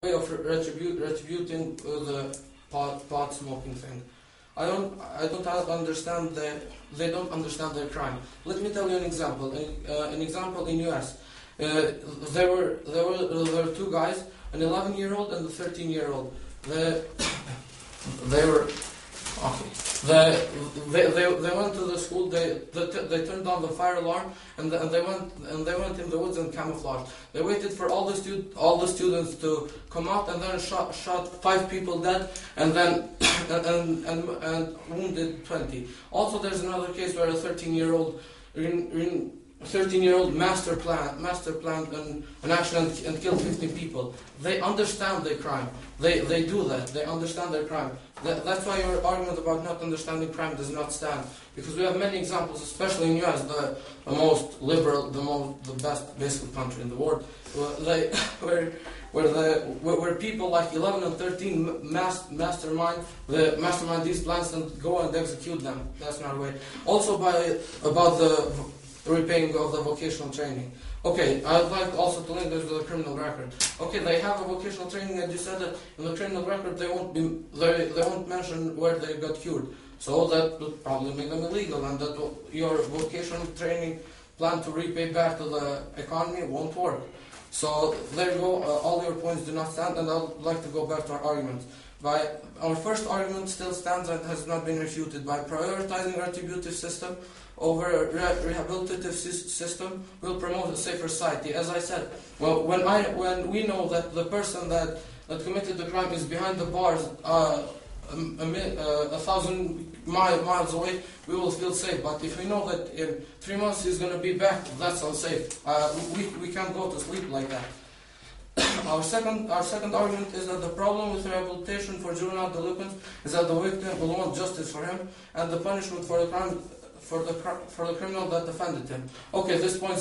way of retributing the pot smoking thing. I don't understand they don't understand their crime. Let me tell you an example. An example in US. There were two guys, an 11-year-old and a 13-year-old. They were okay. They went to the school. They turned on the fire alarm and they went in the woods and camouflaged. They waited for all the students to come out and then shot 5 people dead and then and wounded 20. Also, there's another case where a 13-year-old master planned an action and killed 15 people. They understand their crime. They do that. They understand their crime. That's why your argument about not understanding crime does not stand. Because we have many examples, especially in US, the most liberal, the best basic country in the world, where people like 11 and 13 mastermind these plans and go and execute them. That's not a way. Also about the repaying of the vocational training. Okay, I'd like also to link this to the criminal record. Okay, they have a vocational training, and you said that in the criminal record they won't mention where they got cured. So that would probably make them illegal, and that your vocational training plan to repay back to the economy won't work. So there you go. All your points do not stand, and I'd like to go back to our arguments. Our first argument still stands and has not been refuted. By prioritizing retributive system over a rehabilitative system will promote a safer society. As I said, well, when we know that the person that committed the crime is behind the bars 1,000 miles away, we will feel safe. But if we know that in 3 months he's going to be back, that's unsafe. We can't go to sleep like that. Our second argument is that the problem with rehabilitation for juvenile delinquents is that the victim will want justice for him and the punishment for the crime for the criminal that offended him. Okay, this point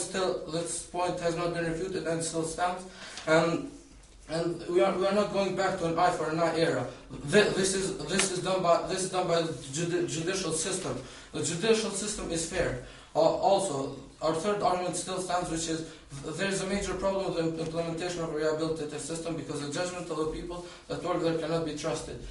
has not been refuted and still stands. And we are not going back to an eye for an eye era. This is done by the judicial system. The judicial system is fair. Also, our third argument still stands, which is there is a major problem with the implementation of a rehabilitative system because the judgment of the people that work there cannot be trusted.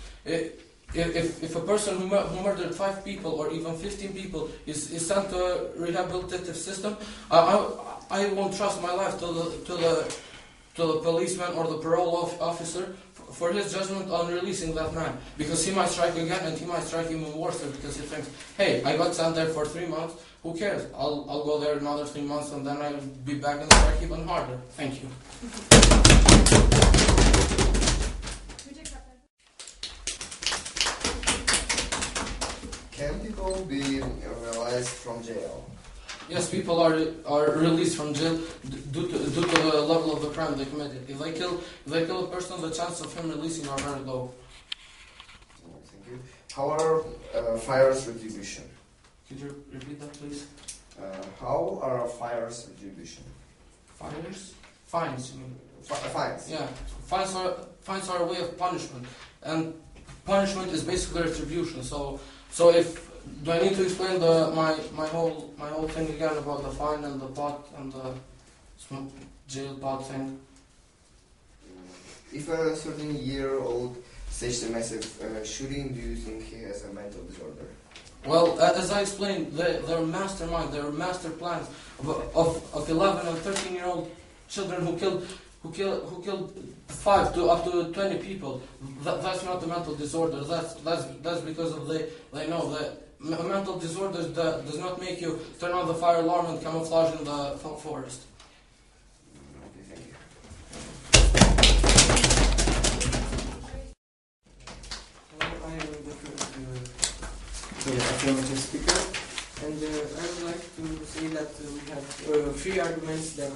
If a person who murdered 5 people or even 15 people is sent to a rehabilitative system, I won't trust my life to the policeman or the parole officer for his judgment on releasing that man, because he might strike again and he might strike even worse because he thinks, hey, I got sent there for 3 months, who cares? I'll go there another 3 months and then I'll be back and strike even harder. Thank you. Can people be released from jail? Yes, people are released from jail due to the level of the crime they committed. If they kill a person, the chances of him releasing are very low. Thank you. How are fires retribution? Could you repeat that, please? How are fires retribution? Fires? Fines, you mean? Fines. Yeah, fines are a way of punishment, and punishment is basically retribution. So if do I need to explain my whole thing again about the fine and the pot and the jail pot thing? If a 13-year-old staged a massive shooting, do you think he has a mental disorder? Well, as I explained, they're mastermind, they're master plans of 11 and 13-year-old children who killed 5 to up to 20 people. That's not a mental disorder. That's because of they know that a mental disorder does not make you turn on the fire alarm and camouflage in the forest. Okay, thank you. I am the affirmative speaker, and I would like to say that we have 3 arguments that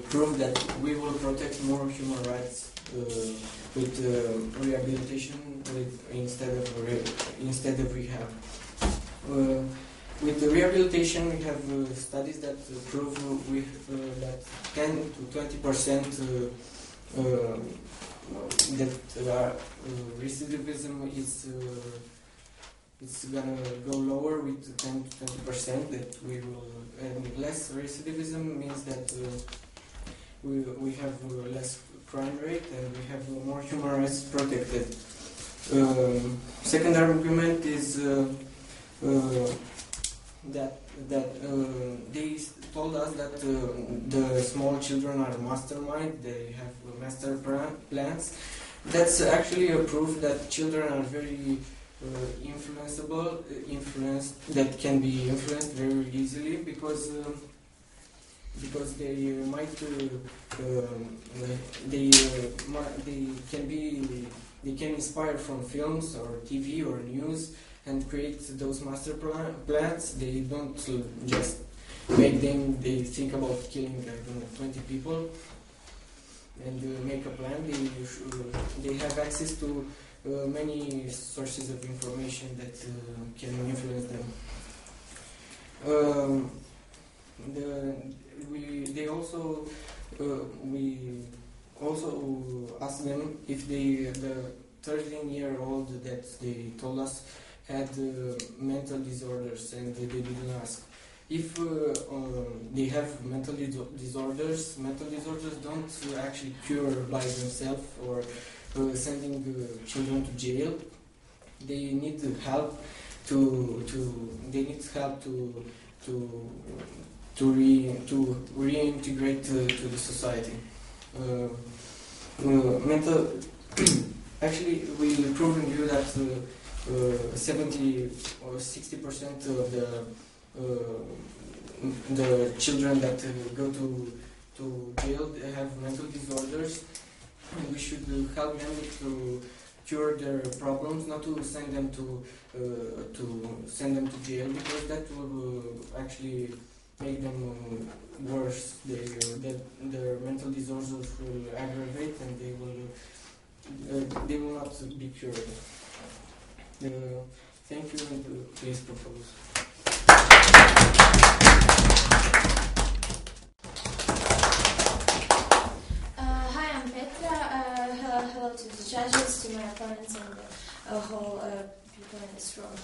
prove that we will protect more human rights with rehabilitation instead of rehab. With the rehabilitation, we have studies that prove that 10 to 20% that recidivism is it's gonna go lower with 10 to 20%. That we will, and less recidivism means that we have less crime rate and we have more human rights protected. Second argument is that they told us that the small children are mastermind, they have master plans. That's actually a proof that children are very that can be influenced very easily because they might they can inspire from films or TV or news and create those master plans. They don't just make them. They think about killing 20 people and make a plan. They have access to many sources of information that can influence them. We also asked them if the 13-year-old that they told us had mental disorders, and they didn't ask. If they have mental disorders don't actually cure by themselves or sending children to jail. They need help to reintegrate to the society. Actually, we'll prove in you that 70 or 60% of the children that go to jail have mental disorders, and we should help them to cure their problems, not to send them to jail, because that will actually make them worse. Their mental disorders will aggravate, and they will not be cured. Thank you, and please propose. Hi, I'm Petra. Hello to the judges, to my opponents, and the whole people in this room.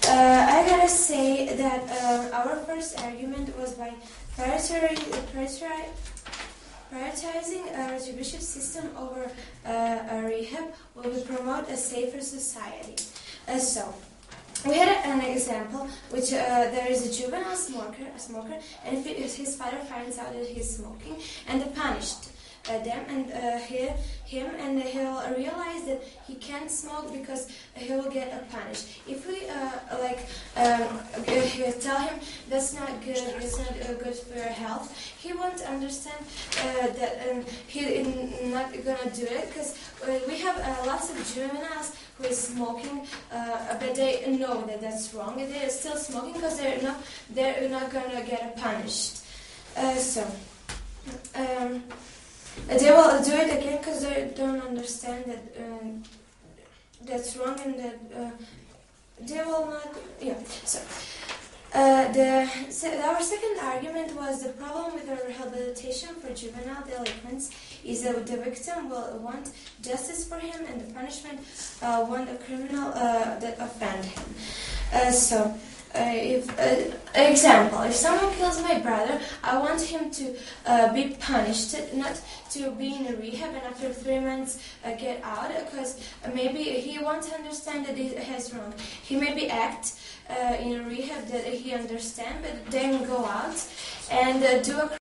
I gotta say that our first argument was by prioritizing a retributive system over a rehab will promote a safer society. We had an example, which there is a juvenile smoker, and if his father finds out that he's smoking, and they punished them and him, and he'll realize that he can't smoke because he will get punished. If we tell him that's not good, it's not good for your health, he won't understand that he's not gonna do it, because we have lots of juveniles who is smoking, but they know that that's wrong, and they're still smoking because they're not gonna get punished. They will do it again because they don't understand that that's wrong, and that they will not. Yeah. Our second argument was the problem with the rehabilitation for juvenile delinquents is that the victim will want justice for him, and the punishment want a criminal that offend him. Example, if someone kills my brother, I want him to be punished, not to be in a rehab and after 3 months get out, because maybe he won't understand that he has wrong. He maybe act in a rehab that he understands, but then go out and do a